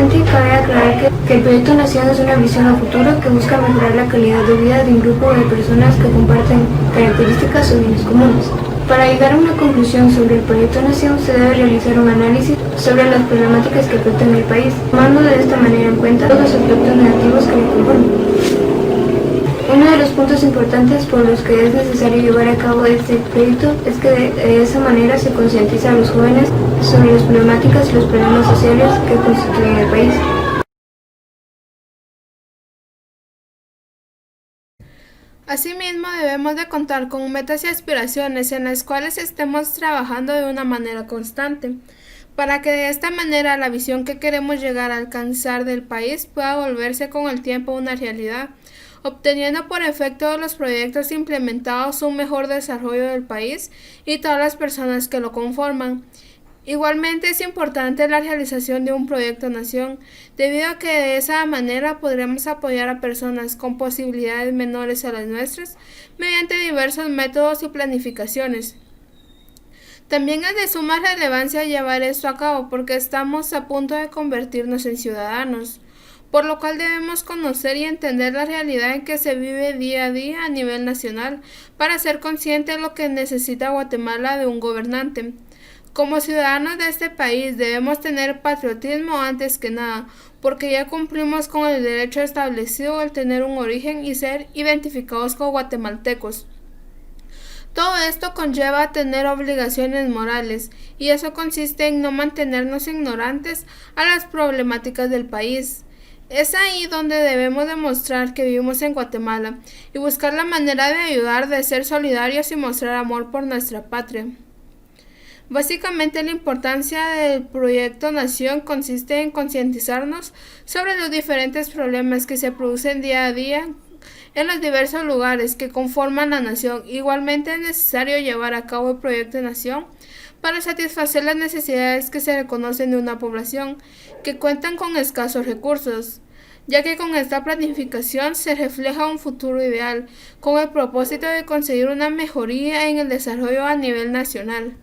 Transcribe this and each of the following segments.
Igualmente, cabe aclarar que el Proyecto Nación es una visión a futuro que busca mejorar la calidad de vida de un grupo de personas que comparten características o bienes comunes. Para llegar a una conclusión sobre el Proyecto Nación se debe realizar un análisis sobre las problemáticas que afectan al país, tomando de esta manera en cuenta todos los aspectos negativos que lo conforman. Uno de los puntos importantes por los que es necesario llevar a cabo este proyecto es que de esa manera se concientiza a los jóvenes sobre las problemáticas y los problemas sociales que constituyen el país. Asimismo, debemos de contar con metas y aspiraciones en las cuales estemos trabajando de una manera constante, para que de esta manera la visión que queremos llegar a alcanzar del país pueda volverse con el tiempo una realidad, obteniendo por efecto de los proyectos implementados un mejor desarrollo del país y todas las personas que lo conforman. Igualmente es importante la realización de un proyecto nación, debido a que de esa manera podremos apoyar a personas con posibilidades menores a las nuestras mediante diversos métodos y planificaciones. También es de suma relevancia llevar esto a cabo porque estamos a punto de convertirnos en ciudadanos, por lo cual debemos conocer y entender la realidad en que se vive día a día a nivel nacional para ser consciente de lo que necesita Guatemala de un gobernante. Como ciudadanos de este país debemos tener patriotismo antes que nada, porque ya cumplimos con el derecho establecido al tener un origen y ser identificados como guatemaltecos. Todo esto conlleva tener obligaciones morales, y eso consiste en no mantenernos ignorantes a las problemáticas del país. Es ahí donde debemos demostrar que vivimos en Guatemala y buscar la manera de ayudar, de ser solidarios y mostrar amor por nuestra patria. Básicamente la importancia del proyecto Nación consiste en concientizarnos sobre los diferentes problemas que se producen día a día en los diversos lugares que conforman la nación. Igualmente es necesario llevar a cabo el proyecto Nación para satisfacer las necesidades que se reconocen de una población que cuentan con escasos recursos, ya que con esta planificación se refleja un futuro ideal, con el propósito de conseguir una mejoría en el desarrollo a nivel nacional.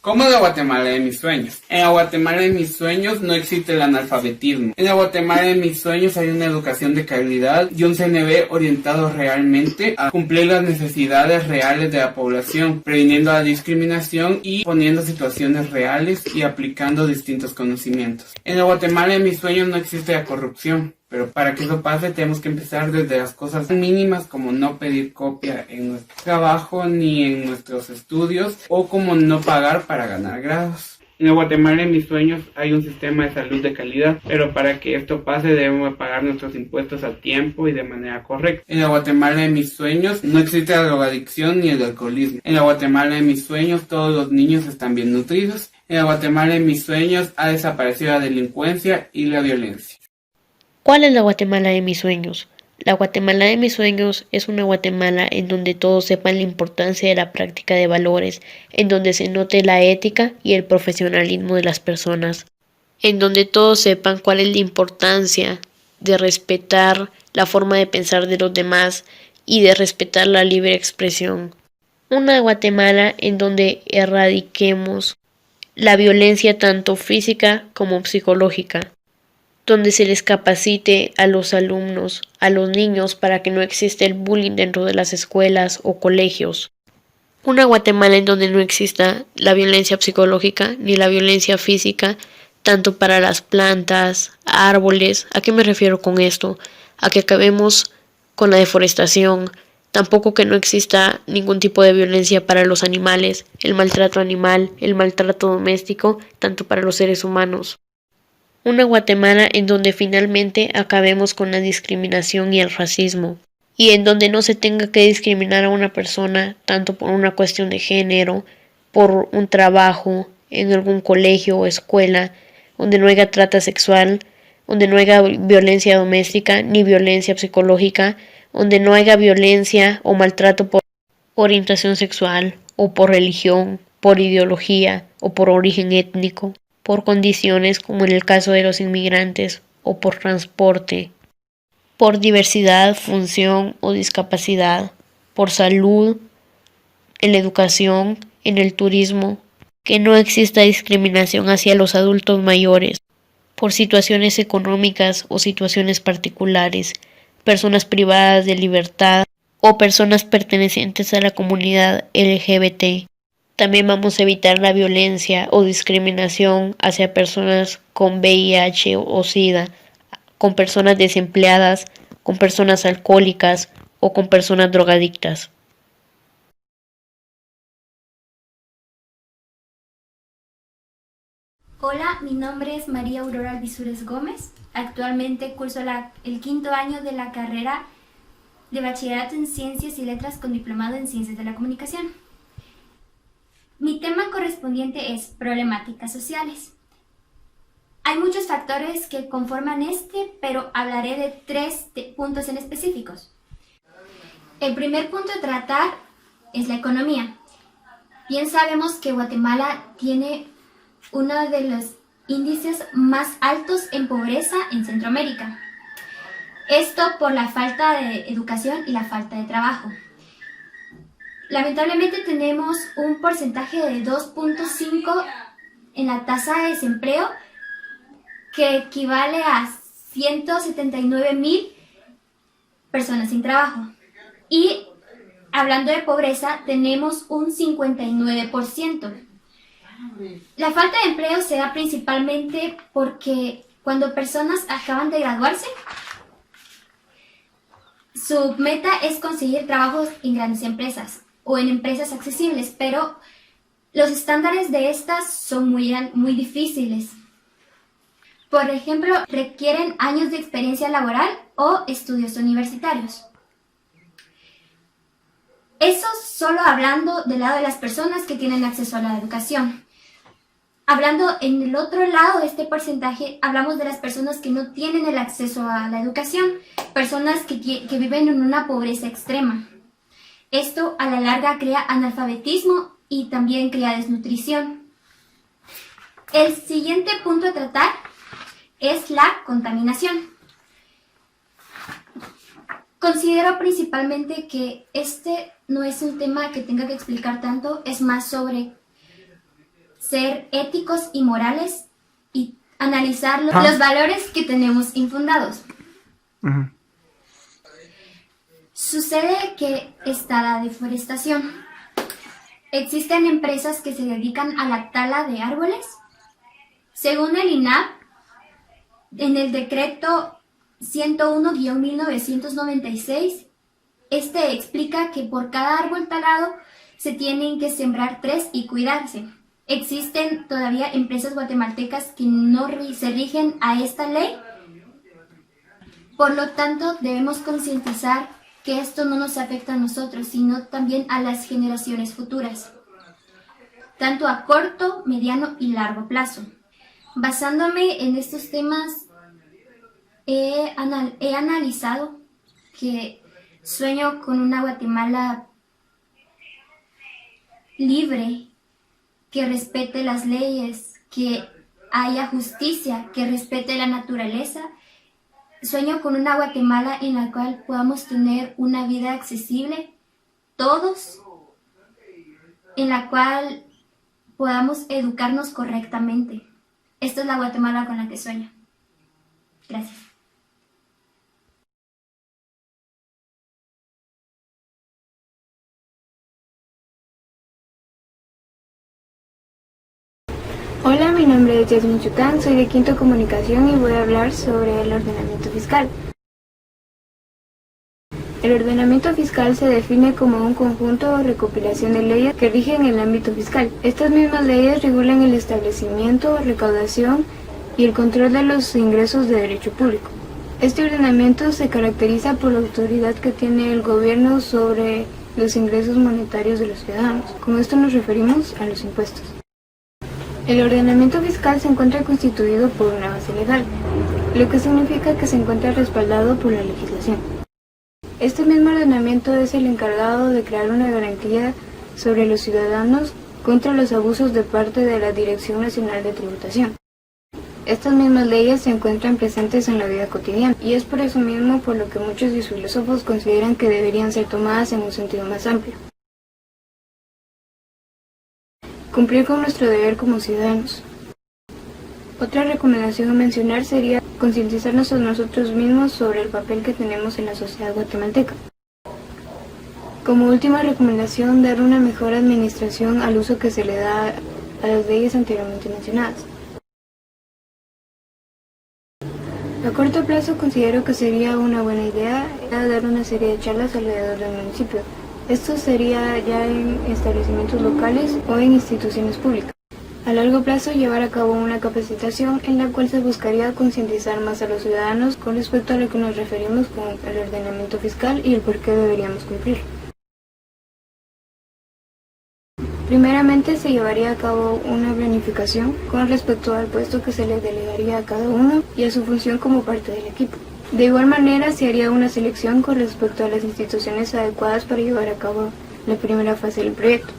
¿Cómo es la Guatemala de mis sueños? En la Guatemala de mis sueños no existe el analfabetismo. En la Guatemala de mis sueños hay una educación de calidad y un CNB orientado realmente a cumplir las necesidades reales de la población, previniendo la discriminación y poniendo situaciones reales y aplicando distintos conocimientos. En la Guatemala de mis sueños no existe la corrupción. Pero para que eso pase tenemos que empezar desde las cosas mínimas, como no pedir copia en nuestro trabajo ni en nuestros estudios, o como no pagar para ganar grados. En la Guatemala de mis sueños hay un sistema de salud de calidad, pero para que esto pase debemos pagar nuestros impuestos a tiempo y de manera correcta. En la Guatemala de mis sueños no existe la drogadicción ni el alcoholismo. En la Guatemala de mis sueños todos los niños están bien nutridos. En la Guatemala de mis sueños ha desaparecido la delincuencia y la violencia. ¿Cuál es la Guatemala de mis sueños? La Guatemala de mis sueños es una Guatemala en donde todos sepan la importancia de la práctica de valores, en donde se note la ética y el profesionalismo de las personas, en donde todos sepan cuál es la importancia de respetar la forma de pensar de los demás y de respetar la libre expresión. Una Guatemala en donde erradiquemos la violencia tanto física como psicológica, donde se les capacite a los alumnos, a los niños, para que no exista el bullying dentro de las escuelas o colegios. Una Guatemala en donde no exista la violencia psicológica ni la violencia física, tanto para las plantas, árboles. ¿A qué me refiero con esto? A que acabemos con la deforestación, tampoco que no exista ningún tipo de violencia para los animales, el maltrato animal, el maltrato doméstico, tanto para los seres humanos. Una Guatemala en donde finalmente acabemos con la discriminación y el racismo, y en donde no se tenga que discriminar a una persona tanto por una cuestión de género, por un trabajo, en algún colegio o escuela, donde no haya trata sexual, donde no haya violencia doméstica ni violencia psicológica, donde no haya violencia o maltrato por orientación sexual o por religión, por ideología o por origen étnico, por condiciones como en el caso de los inmigrantes o por transporte, por diversidad, función o discapacidad, por salud, en la educación, en el turismo, que no exista discriminación hacia los adultos mayores, por situaciones económicas o situaciones particulares, personas privadas de libertad o personas pertenecientes a la comunidad LGBT. También vamos a evitar la violencia o discriminación hacia personas con VIH o SIDA, con personas desempleadas, con personas alcohólicas o con personas drogadictas. Hola, mi nombre es María Aurora Alvisures Gómez. Actualmente curso el 5º año de la carrera de Bachillerato en Ciencias y Letras con diplomado en Ciencias de la Comunicación. Mi tema correspondiente es problemáticas sociales. Hay muchos factores que conforman pero hablaré de 3 puntos en específicos. El primer punto a tratar es la economía. Bien sabemos que Guatemala tiene uno de los índices más altos en pobreza en Centroamérica. Esto por la falta de educación y la falta de trabajo. Lamentablemente tenemos un porcentaje de 2.5 en la tasa de desempleo, que equivale a 179,000 personas sin trabajo. Y hablando de pobreza, tenemos un 59%. La falta de empleo se da principalmente porque cuando personas acaban de graduarse, su meta es conseguir trabajos en grandes empresas o en empresas accesibles, pero los estándares de estas son muy difíciles. Por ejemplo, requieren años de experiencia laboral o estudios universitarios. Eso solo hablando del lado de las personas que tienen acceso a la educación. Hablando en el otro lado de este porcentaje, hablamos de las personas que no tienen el acceso a la educación, personas que viven en una pobreza extrema. Esto a la larga crea analfabetismo y también crea desnutrición. El siguiente punto a tratar es la contaminación. Considero principalmente que este no es un tema que tenga que explicar tanto, es más sobre ser éticos y morales y analizar los valores que tenemos infundados. Sucede que está la deforestación. Existen empresas que se dedican a la tala de árboles. Según el INAH, en el decreto 101-1996, este explica que por cada árbol talado se tienen que sembrar 3 y cuidarse. Existen todavía empresas guatemaltecas que no se rigen a esta ley. Por lo tanto, debemos concientizar que esto no nos afecta a nosotros, sino también a las generaciones futuras, tanto a corto, mediano y largo plazo. Basándome en estos temas, he analizado que sueño con una Guatemala libre, que respete las leyes, que haya justicia, que respete la naturaleza. Sueño con una Guatemala en la cual podamos tener una vida accesible, todos, en la cual podamos educarnos correctamente. Esta es la Guatemala con la que sueño. Gracias. Hola, mi nombre es Yasmin Chután, soy de Quinto Comunicación y voy a hablar sobre el ordenamiento fiscal. El ordenamiento fiscal se define como un conjunto o recopilación de leyes que rigen el ámbito fiscal. Estas mismas leyes regulan el establecimiento, recaudación y el control de los ingresos de derecho público. Este ordenamiento se caracteriza por la autoridad que tiene el gobierno sobre los ingresos monetarios de los ciudadanos. Con esto nos referimos a los impuestos. El ordenamiento fiscal se encuentra constituido por una base legal, lo que significa que se encuentra respaldado por la legislación. Este mismo ordenamiento es el encargado de crear una garantía sobre los ciudadanos contra los abusos de parte de la Dirección Nacional de Tributación. Estas mismas leyes se encuentran presentes en la vida cotidiana y es por eso mismo por lo que muchos filósofos consideran que deberían ser tomadas en un sentido más amplio. Cumplir con nuestro deber como ciudadanos. Otra recomendación a mencionar sería concientizarnos a nosotros mismos sobre el papel que tenemos en la sociedad guatemalteca. Como última recomendación, dar una mejor administración al uso que se le da a las leyes anteriormente mencionadas. A corto plazo considero que sería una buena idea dar una serie de charlas alrededor del municipio. Esto sería ya en establecimientos locales o en instituciones públicas. A largo plazo llevar a cabo una capacitación en la cual se buscaría concientizar más a los ciudadanos con respecto a lo que nos referimos con el ordenamiento fiscal y el por qué deberíamos cumplirlo. Primeramente se llevaría a cabo una planificación con respecto al puesto que se le delegaría a cada uno y a su función como parte del equipo. De igual manera se haría una selección con respecto a las instituciones adecuadas para llevar a cabo la primera fase del proyecto.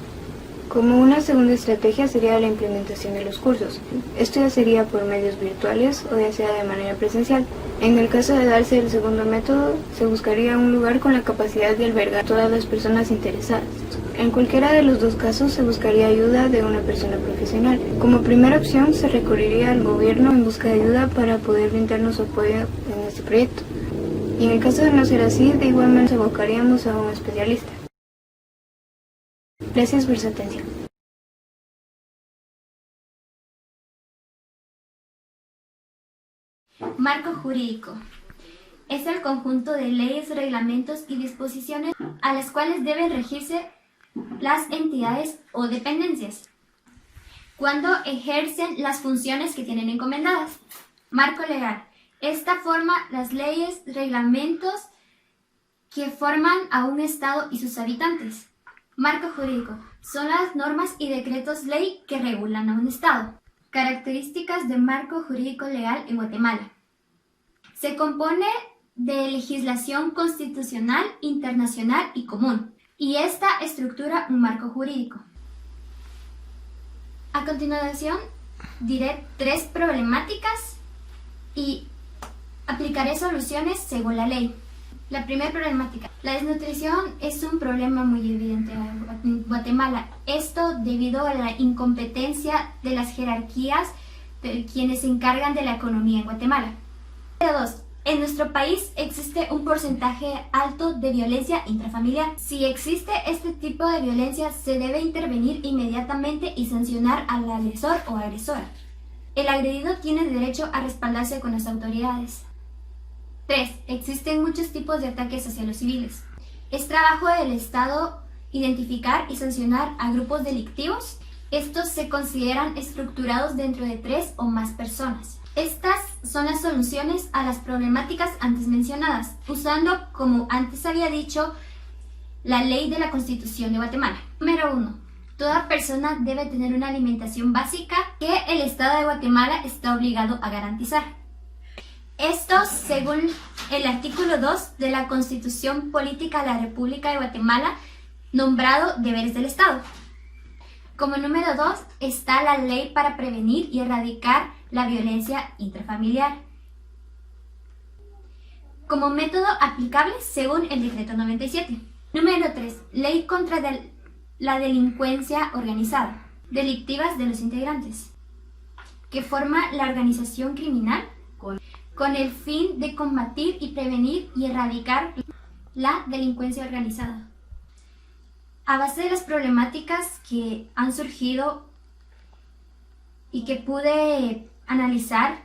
Como una segunda estrategia sería la implementación de los cursos. Esto ya sería por medios virtuales o ya sea de manera presencial. En el caso de darse el segundo método, se buscaría un lugar con la capacidad de albergar a todas las personas interesadas. En cualquiera de los dos casos se buscaría ayuda de una persona profesional. Como primera opción se recurriría al gobierno en busca de ayuda para poder brindarnos apoyo en este proyecto. Y en el caso de no ser así, de igual manera abocaríamos a un especialista. Gracias por su atención. Marco jurídico. Es el conjunto de leyes, reglamentos y disposiciones a las cuales deben regirse las entidades o dependencias cuando ejercen las funciones que tienen encomendadas. Marco legal. Esta forma las leyes, reglamentos que forman a un Estado y sus habitantes. Marco jurídico. Son las normas y decretos ley que regulan a un Estado. Características de marco jurídico legal en Guatemala. Se compone de legislación constitucional, internacional y común, y esta estructura un marco jurídico. A continuación, diré 3 problemáticas y aplicaré soluciones según la ley. La primera problemática. La desnutrición es un problema muy evidente en Guatemala. Esto debido a la incompetencia de las jerarquías de quienes se encargan de la economía en Guatemala. Número 2. En nuestro país existe un porcentaje alto de violencia intrafamiliar. Si existe este tipo de violencia, se debe intervenir inmediatamente y sancionar al agresor o agresora. El agredido tiene derecho a respaldarse con las autoridades. 3. Existen muchos tipos de ataques hacia los civiles. Es trabajo del Estado identificar y sancionar a grupos delictivos. Estos se consideran estructurados dentro de 3 o más personas. Estas son las soluciones a las problemáticas antes mencionadas, usando, como antes había dicho, la ley de la Constitución de Guatemala. Número 1. Toda persona debe tener una alimentación básica que el Estado de Guatemala está obligado a garantizar. Esto según el artículo 2 de la Constitución Política de la República de Guatemala, nombrado Deberes del Estado. Como número 2 está la ley para prevenir y erradicar la violencia intrafamiliar. Como método aplicable según el decreto 97. Número 3. Ley contra la delincuencia organizada, delictivas de los integrantes, que forma la organización criminal con el fin de combatir y prevenir y erradicar la delincuencia organizada. A base de las problemáticas que han surgido y que pude analizar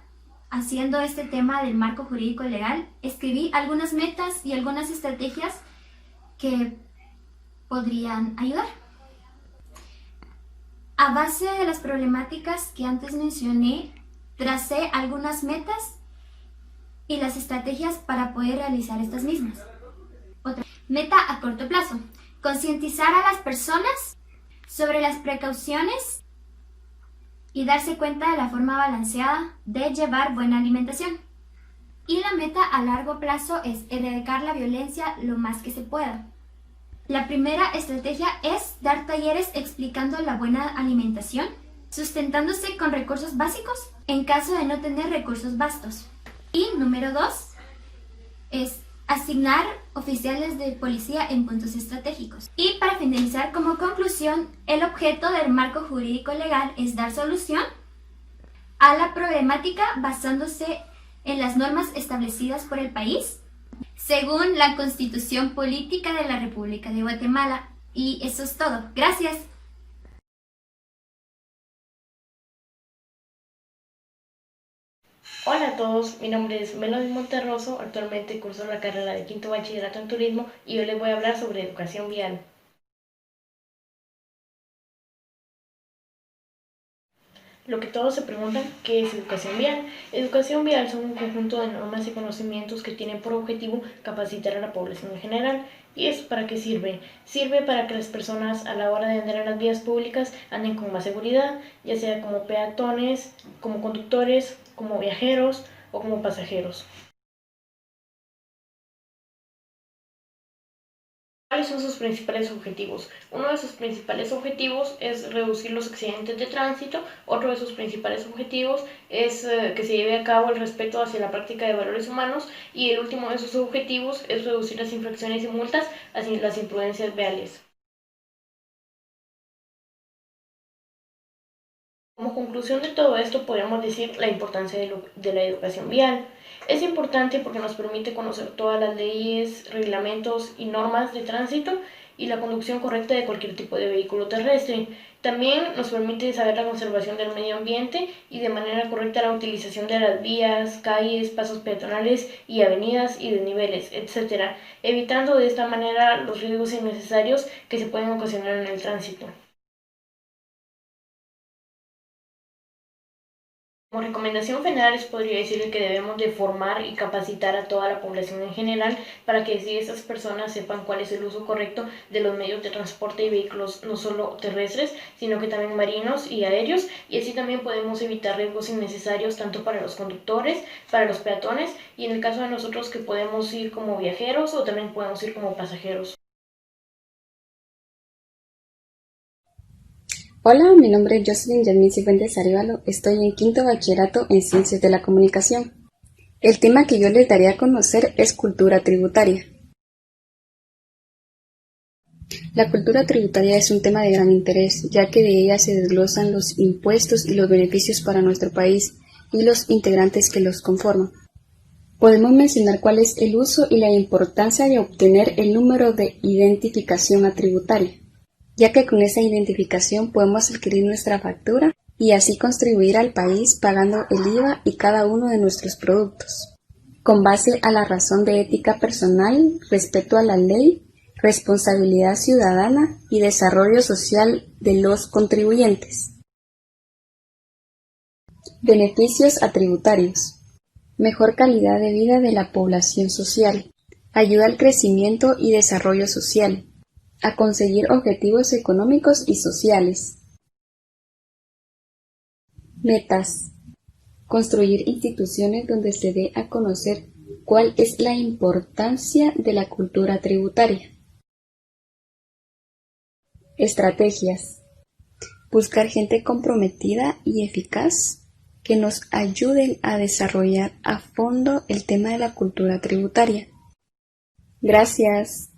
haciendo este tema del marco jurídico legal, escribí algunas metas y algunas estrategias que podrían ayudar. A base de las problemáticas que antes mencioné, tracé algunas metas y las estrategias para poder realizar estas mismas. Otra meta a corto plazo: concientizar a las personas sobre las precauciones y darse cuenta de la forma balanceada de llevar buena alimentación. Y la meta a largo plazo es erradicar la violencia lo más que se pueda. La primera estrategia es dar talleres explicando la buena alimentación, sustentándose con recursos básicos en caso de no tener recursos vastos. Y número 2 es asignar oficiales de policía en puntos estratégicos. Y para finalizar, como conclusión, el objeto del marco jurídico legal es dar solución a la problemática basándose en las normas establecidas por el país, según la Constitución Política de la República de Guatemala. Y eso es todo. Gracias. Hola a todos, mi nombre es Melody Monterroso, actualmente curso la carrera de quinto bachillerato en turismo y yo les voy a hablar sobre educación vial. Lo que todos se preguntan, ¿qué es educación vial? Educación vial son un conjunto de normas y conocimientos que tienen por objetivo capacitar a la población en general. ¿Y eso para qué sirve? Sirve para que las personas a la hora de andar en las vías públicas anden con más seguridad, ya sea como peatones, como conductores, como viajeros o como pasajeros. ¿Cuáles son sus principales objetivos? Uno de sus principales objetivos es reducir los accidentes de tránsito, otro de sus principales objetivos es que se lleve a cabo el respeto hacia la práctica de valores humanos y el último de sus objetivos es reducir las infracciones y multas hacia las imprudencias viales. Como conclusión de todo esto podemos decir la importancia de la educación vial. Es importante porque nos permite conocer todas las leyes, reglamentos y normas de tránsito y la conducción correcta de cualquier tipo de vehículo terrestre. También nos permite saber la conservación del medio ambiente y de manera correcta la utilización de las vías, calles, pasos peatonales y avenidas y desniveles, etc., evitando de esta manera los riesgos innecesarios que se pueden ocasionar en el tránsito. Como recomendación general les podría decir que debemos de formar y capacitar a toda la población en general para que así esas personas sepan cuál es el uso correcto de los medios de transporte y vehículos no solo terrestres, sino que también marinos y aéreos, y así también podemos evitar riesgos innecesarios tanto para los conductores, para los peatones y en el caso de nosotros que podemos ir como viajeros o también podemos ir como pasajeros. Hola, mi nombre es Jocelyn Yasmín Cifuentes Arévalo, estoy en quinto bachillerato en Ciencias de la Comunicación. El tema que yo les daré a conocer es cultura tributaria. La cultura tributaria es un tema de gran interés, ya que de ella se desglosan los impuestos y los beneficios para nuestro país y los integrantes que los conforman. Podemos mencionar cuál es el uso y la importancia de obtener el número de identificación tributaria, ya que con esa identificación podemos adquirir nuestra factura y así contribuir al país pagando el IVA y cada uno de nuestros productos, con base a la razón de ética personal, respeto a la ley, responsabilidad ciudadana y desarrollo social de los contribuyentes. Beneficios tributarios: mejor calidad de vida de la población social, ayuda al crecimiento y desarrollo social, a conseguir objetivos económicos y sociales. Metas: construir instituciones donde se dé a conocer cuál es la importancia de la cultura tributaria. Estrategias: buscar gente comprometida y eficaz que nos ayuden a desarrollar a fondo el tema de la cultura tributaria. Gracias.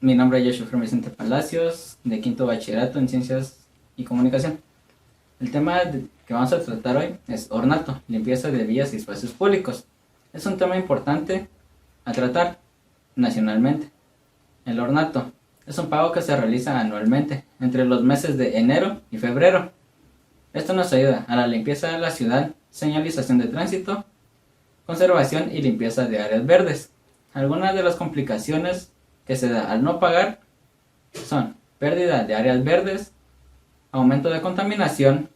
Mi nombre es Joshua Vicente Palacios, de quinto bachillerato en Ciencias y Comunicación. El tema que vamos a tratar hoy es ornato, limpieza de vías y espacios públicos. Es un tema importante a tratar nacionalmente. El ornato es un pago que se realiza anualmente entre los meses de enero y febrero. Esto nos ayuda a la limpieza de la ciudad, señalización de tránsito, conservación y limpieza de áreas verdes. Algunas de las complicaciones que se da al no pagar son pérdida de áreas verdes, aumento de contaminación,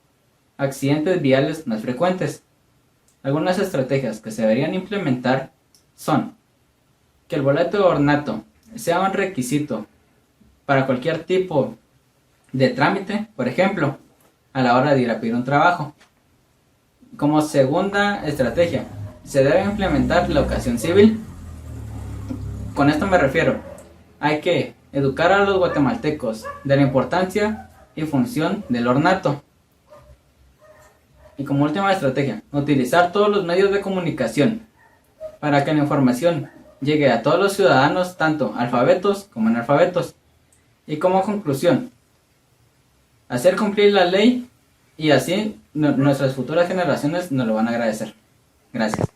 accidentes viales más frecuentes. Algunas estrategias que se deberían implementar son que el boleto de ornato sea un requisito para cualquier tipo de trámite, por ejemplo, a la hora de ir a pedir un trabajo. Como segunda estrategia, se debe implementar la educación civil. Con esto me refiero, hay que educar a los guatemaltecos de la importancia y función del ornato. Y como última estrategia, utilizar todos los medios de comunicación para que la información llegue a todos los ciudadanos, tanto alfabetos como analfabetos. Y como conclusión, hacer cumplir la ley y así nuestras futuras generaciones nos lo van a agradecer. Gracias.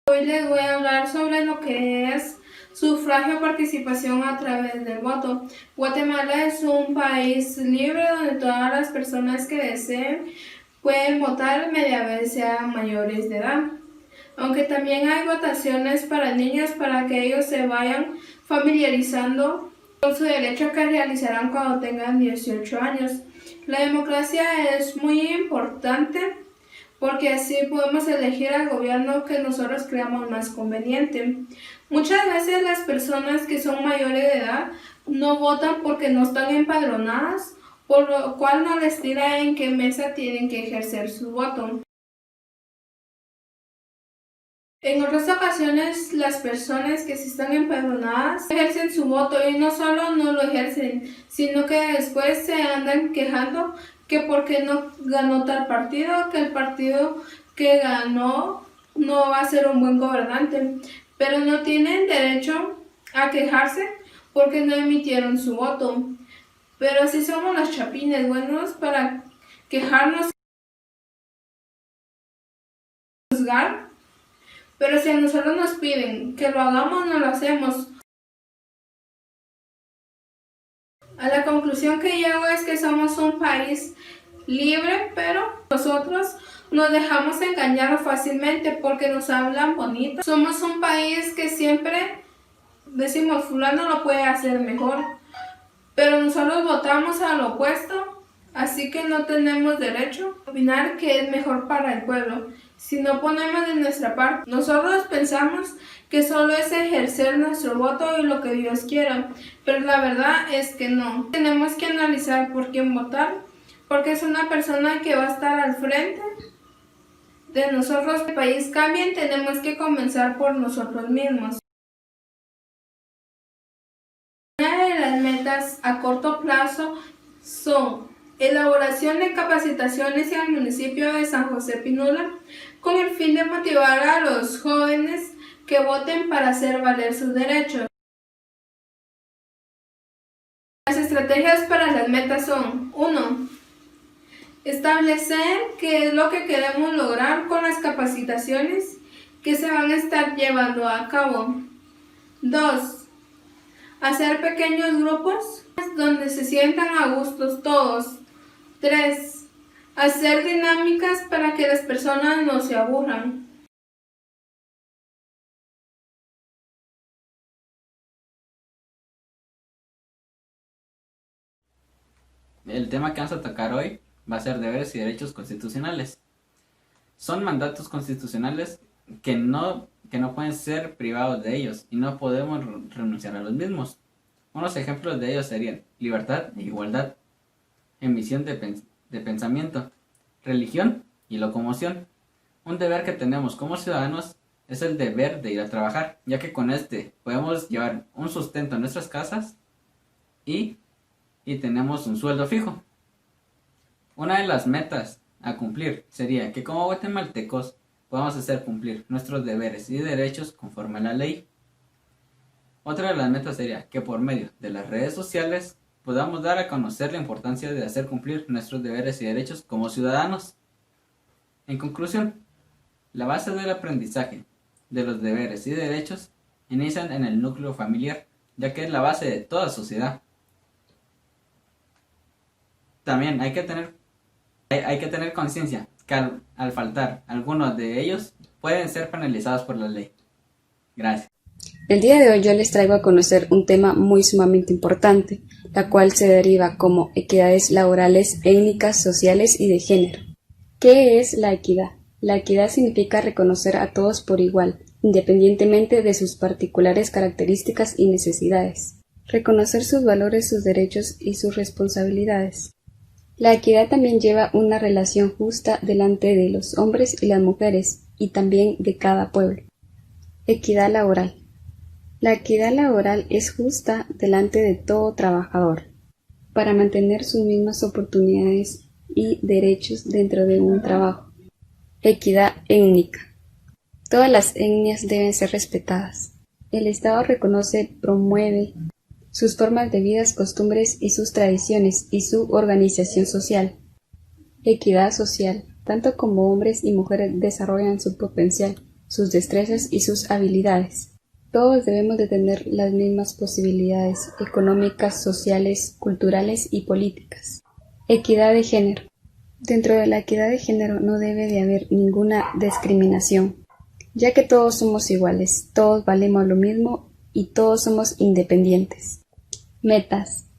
Hoy les voy a hablar sobre lo que es sufragio o participación a través del voto. Guatemala es un país libre donde todas las personas que deseen pueden votar media vez sean mayores de edad. Aunque también hay votaciones para niños para que ellos se vayan familiarizando con su derecho que realizarán cuando tengan 18 años. La democracia es muy importante porque así podemos elegir al gobierno que nosotros creamos más conveniente. Muchas veces las personas que son mayores de edad no votan porque no están empadronadas, por lo cual no les dirá en qué mesa tienen que ejercer su voto. En otras ocasiones, las personas que sí están empadronadas ejercen su voto y no solo no lo ejercen, sino que después se andan quejando que porque no ganó tal partido, que el partido que ganó no va a ser un buen gobernante, pero no tienen derecho a quejarse porque no emitieron su voto. Pero así somos los chapines buenos para quejarnos y juzgar. Pero si a nosotros nos piden que lo hagamos, no lo hacemos. A la conclusión que llego es que somos un país libre, pero nosotros nos dejamos engañar fácilmente porque nos hablan bonito. Somos un país que siempre decimos, fulano lo puede hacer mejor, pero nosotros votamos a lo opuesto, así que no tenemos derecho a opinar que es mejor para el pueblo. Si no ponemos de nuestra parte, nosotros pensamos que solo es ejercer nuestro voto y lo que Dios quiera, pero la verdad es que no. Tenemos que analizar por quién votar, porque es una persona que va a estar al frente de nosotros. El país cambie, tenemos que comenzar por nosotros mismos. Una de las metas a corto plazo son elaboración de capacitaciones en el municipio de San José Pinula con el fin de motivar a los jóvenes que voten para hacer valer sus derechos. Las estrategias para las metas son: 1. Establecer qué es lo que queremos lograr con las capacitaciones que se van a estar llevando a cabo. 2. Hacer pequeños grupos donde se sientan a gustos todos. 3. Hacer dinámicas para que las personas no se aburran. El tema que vamos a tocar hoy va a ser deberes y derechos constitucionales. Son mandatos constitucionales que no pueden ser privados de ellos y no podemos renunciar a los mismos. Unos ejemplos de ellos serían libertad e igualdad, emisión de pensamiento, religión y locomoción. Un deber que tenemos como ciudadanos es el deber de ir a trabajar, ya que con este podemos llevar un sustento en nuestras casas y tenemos un sueldo fijo. Una de las metas a cumplir sería que como guatemaltecos podamos hacer cumplir nuestros deberes y derechos conforme a la ley. Otra de las metas sería que por medio de las redes sociales podamos dar a conocer la importancia de hacer cumplir nuestros deberes y derechos como ciudadanos. En conclusión, la base del aprendizaje de los deberes y derechos inician en el núcleo familiar, ya que es la base de toda sociedad. También hay que tener conciencia que al faltar algunos de ellos pueden ser penalizados por la ley. Gracias. El día de hoy yo les traigo a conocer un tema muy sumamente importante, la cual se deriva como equidades laborales, étnicas, sociales y de género. ¿Qué es la equidad? La equidad significa reconocer a todos por igual, independientemente de sus particulares características y necesidades. Reconocer sus valores, sus derechos y sus responsabilidades. La equidad también lleva una relación justa delante de los hombres y las mujeres, y también de cada pueblo. Equidad laboral. La equidad laboral es justa delante de todo trabajador, para mantener sus mismas oportunidades y derechos dentro de un trabajo. Equidad étnica. Todas las etnias deben ser respetadas. El Estado reconoce, promueve sus formas de vida, costumbres y sus tradiciones y su organización social. Equidad social. Tanto como hombres y mujeres desarrollan su potencial, sus destrezas y sus habilidades. Todos debemos de tener las mismas posibilidades económicas, sociales, culturales y políticas. Equidad de género. Dentro de la equidad de género no debe de haber ninguna discriminación, ya que todos somos iguales, todos valemos lo mismo y todos somos independientes. Metas.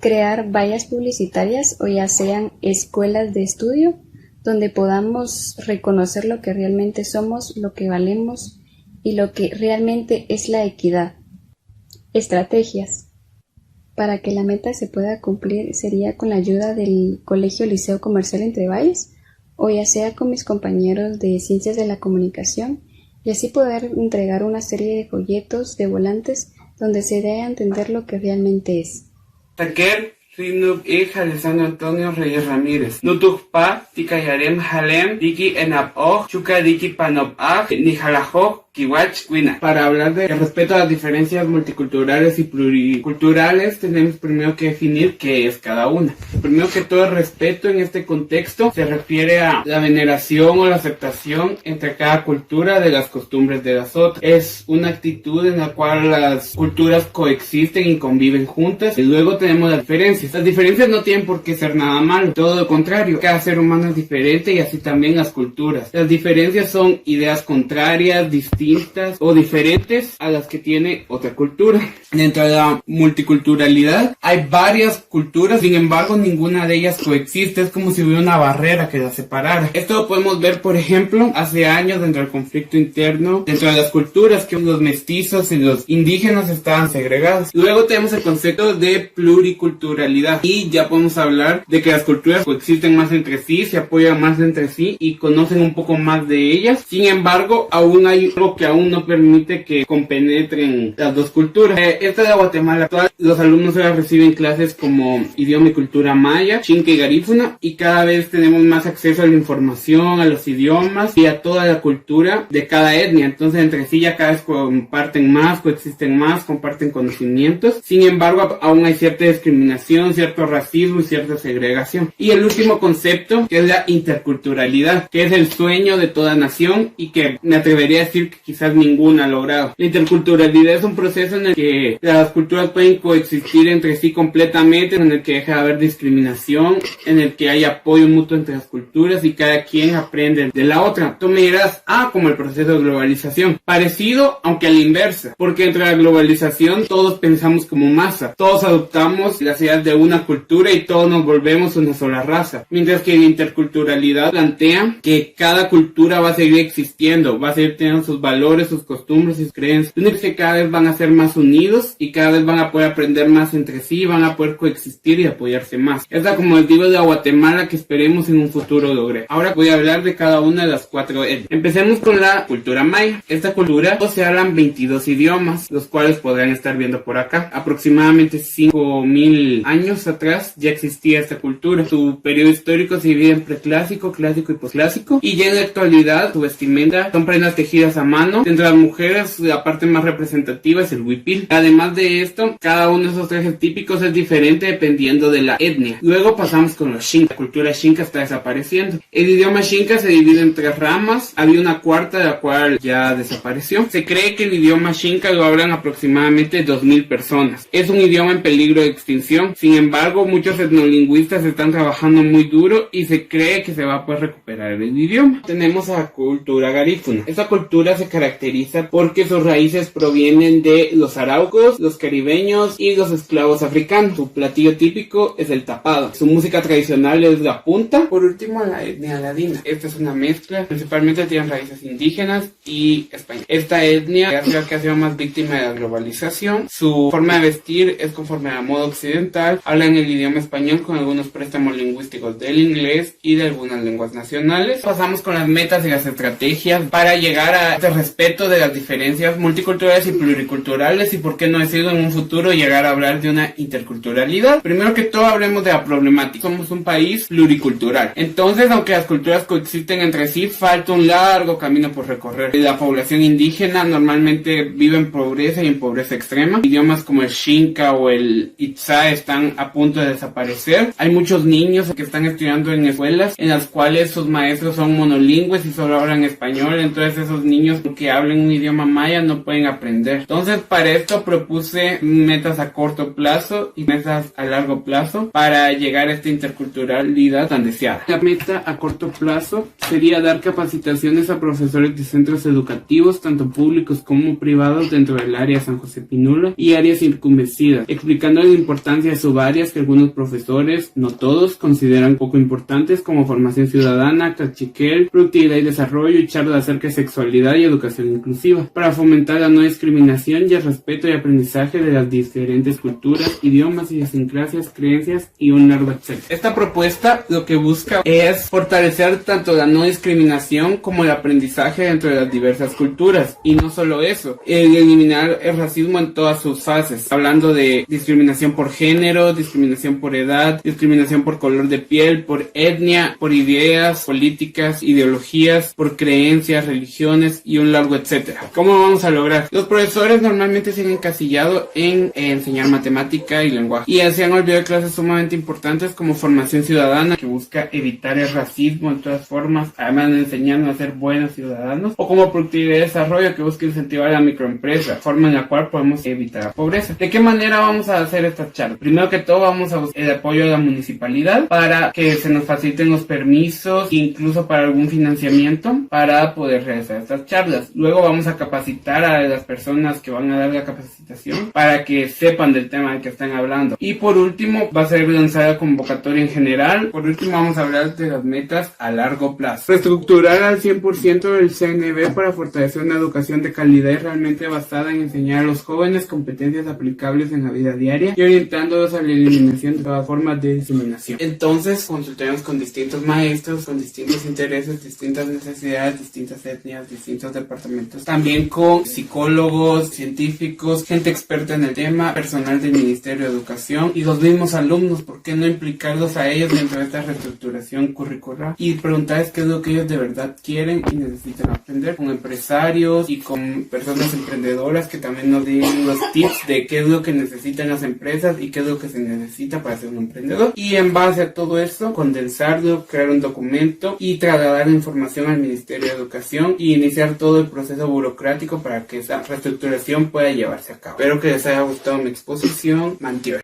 Crear vallas publicitarias o ya sean escuelas de estudio donde podamos reconocer lo que realmente somos, lo que valemos y lo que realmente es la equidad. Estrategias. Para que la meta se pueda cumplir sería con la ayuda del Colegio Liceo Comercial Entre Valles o ya sea con mis compañeros de Ciencias de la Comunicación y así poder entregar una serie de folletos, de volantes donde se dé a entender lo que realmente es. Taker, Rinub Alessandro Antonio Reyes Ramírez. Nutukpa, Tikayarem Halem, Diki Enap Chuka Diki Panop Nijalajo, Kiwach, Wina. Para hablar de respeto a las diferencias multiculturales y pluriculturales, tenemos primero que definir qué es cada una. Primero que todo, el respeto en este contexto se refiere a la veneración o la aceptación entre cada cultura de las costumbres de las otras. Es una actitud en la cual las culturas coexisten y conviven juntas. Y luego tenemos las diferencias. Las diferencias no tienen por qué ser nada malo, todo lo contrario. Cada ser humano es diferente y así también las culturas. Las diferencias son ideas contrarias, distintas o diferentes a las que tiene otra cultura. Dentro de la multiculturalidad hay varias culturas, sin embargo ninguna de ellas coexiste, es como si hubiera una barrera que las separara. Esto lo podemos ver, por ejemplo, hace años dentro del conflicto interno, dentro de las culturas, que los mestizos y los indígenas estaban segregados. Luego tenemos el concepto de pluriculturalidad y ya podemos hablar de que las culturas coexisten más entre sí, se apoyan más entre sí y conocen un poco más de ellas. Sin embargo, aún hay algo que aún no permite que compenetren las dos culturas. Esta de Guatemala actual, los alumnos ahora reciben clases como idioma y cultura maya, Xinca y Garífuna, y cada vez tenemos más acceso a la información, a los idiomas y a toda la cultura de cada etnia. Entonces entre sí ya cada vez comparten más, coexisten más, comparten conocimientos. Sin embargo, aún hay cierta discriminación, cierto racismo y cierta segregación. Y el último concepto, que es la interculturalidad, que es el sueño de toda nación y que me atrevería a decir que quizás ninguna ha logrado. La interculturalidad es un proceso en el que las culturas pueden coexistir entre sí completamente, en el que deja de haber discriminación, en el que hay apoyo mutuo entre las culturas y cada quien aprende de la otra. Tú me dirás, como el proceso de globalización. Parecido, aunque a la inversa, porque entre la globalización todos pensamos como masa, todos adoptamos las ideas de una cultura y todos nos volvemos una sola raza. Mientras que la interculturalidad plantea que cada cultura va a seguir existiendo, va a seguir teniendo sus valores, sus costumbres y sus creencias. Lo único que cada vez van a ser más unidos y cada vez van a poder aprender más entre sí, van a poder coexistir y apoyarse más. Esta, como les digo, es la Guatemala que esperemos en un futuro logre. Ahora voy a hablar de cada una de las 4 etnias. Empecemos con la cultura maya. Esta cultura se hablan 22 idiomas, los cuales podrán estar viendo por acá. Aproximadamente 5.000 años atrás ya existía esta cultura. Su periodo histórico se divide en preclásico, clásico y posclásico. Y ya en la actualidad, su vestimenta son prendas tejidas a mano. Entre las mujeres, la parte más representativa es el huipil. Además de esto, cada uno de esos trajes típicos es diferente dependiendo de la etnia. Luego pasamos con los xinca. La cultura xinca está desapareciendo. El idioma xinca se divide en 3 ramas. Había una cuarta de la cual ya desapareció. Se cree que el idioma xinca lo hablan aproximadamente 2.000 personas. Es un idioma en peligro de extinción. Sin embargo, muchos etnolingüistas están trabajando muy duro y se cree que se va a poder recuperar el idioma. Tenemos a la cultura garífuna. Esta cultura se caracteriza porque sus raíces provienen de los araucos, los caribeños y los esclavos africanos. Su platillo típico es el tapado. Su música tradicional es la punta. Por último, la etnia ladina. Esta es una mezcla. Principalmente tienen raíces indígenas y españolas. Esta etnia es la que ha sido más víctima de la globalización. Su forma de vestir es conforme a la moda occidental. Hablan el idioma español con algunos préstamos lingüísticos del inglés y de algunas lenguas nacionales. Pasamos con las metas y las estrategias para llegar a este respeto de las diferencias multiculturales y pluriculturales y por qué no decirlo en un futuro llegar a hablar de una interculturalidad. Primero que todo hablemos de la problemática. Somos un país pluricultural. Entonces, aunque las culturas coexisten entre sí, falta un largo camino por recorrer. La población indígena normalmente vive en pobreza y en pobreza extrema. Idiomas como el Xinca o el Itzá están a punto de desaparecer. Hay muchos niños que están estudiando en escuelas en las cuales sus maestros son monolingües y solo hablan español. Entonces esos niños que hablan un idioma maya no pueden aprender. Entonces para esto propuse metas a corto plazo y metas a largo plazo para llegar a esta interculturalidad tan deseada. La meta a corto plazo sería dar capacitaciones a profesores de centros educativos, tanto públicos como privados, dentro del área San José Pinula y áreas circunvecinas, explicando la importancia de subáreas que algunos profesores, no todos, consideran poco importantes, como formación ciudadana, cachiquel, productividad y desarrollo y charlas acerca de sexualidad y educación inclusiva, para fomentar la no discriminación y el respeto y aprendizaje de las diferentes culturas, idiomas, idiosincrasias, creencias y un largo etcétera. Esta propuesta lo que busca es fortalecer tanto la no discriminación como el aprendizaje dentro de las diversas culturas, y no solo eso, eliminar el racismo en todas sus fases, hablando de discriminación por género, discriminación por edad, discriminación por color de piel, por etnia, por ideas, políticas, ideologías, por creencias, religiones y un largo etcétera. ¿Cómo vamos a lograr? Los profesores normalmente se han encasillado en enseñar matemática y lenguaje y se han olvidado de clases sumamente importantes como formación ciudadana, que busca evitar el racismo en todas formas, además de enseñarnos a ser buenos ciudadanos, o como productividad y desarrollo, que busca incentivar a la microempresa, forma en la cual podemos evitar la pobreza. ¿De qué manera vamos a hacer estas charlas? Primero que todo vamos a buscar el apoyo de la municipalidad para que se nos faciliten los permisos, incluso para algún financiamiento para poder realizar estas charlas. Luego vamos a capacitar a las personas que van a dar la capacitación para que sepan del tema del que están hablando. Y por último va a ser lanzada convocatoria en general. Por último vamos a hablar de las metas a largo plazo. Reestructurar al 100% el CNB para fortalecer una educación de calidad y realmente basada en enseñar a los jóvenes competencias aplicables en la vida diaria y orientándolos a la eliminación de todas formas de discriminación. Entonces consultaremos con distintos maestros, con distintos intereses, distintas necesidades, distintas etnias, distintos departamentos. También con psicólogos, científicos, gente experta en el tema, personal del Ministerio de Educación y los mismos alumnos. ¿Por qué no implicarlos a ellos dentro de esta reestructuración curricular? Y preguntarles qué es lo que ellos de verdad quieren y necesitan aprender, con empresarios y con personas emprendedoras que también nos den los tips de qué es lo que necesitan las empresas y qué es lo que se necesita para ser un emprendedor. Y en base a todo eso, condensarlo, crear un documento y trasladar la información al Ministerio de Educación y iniciar todo el proceso burocrático para que esa reestructuración pueda llevarse a cabo. Espero que les haya gustado mi exposición. Mantior.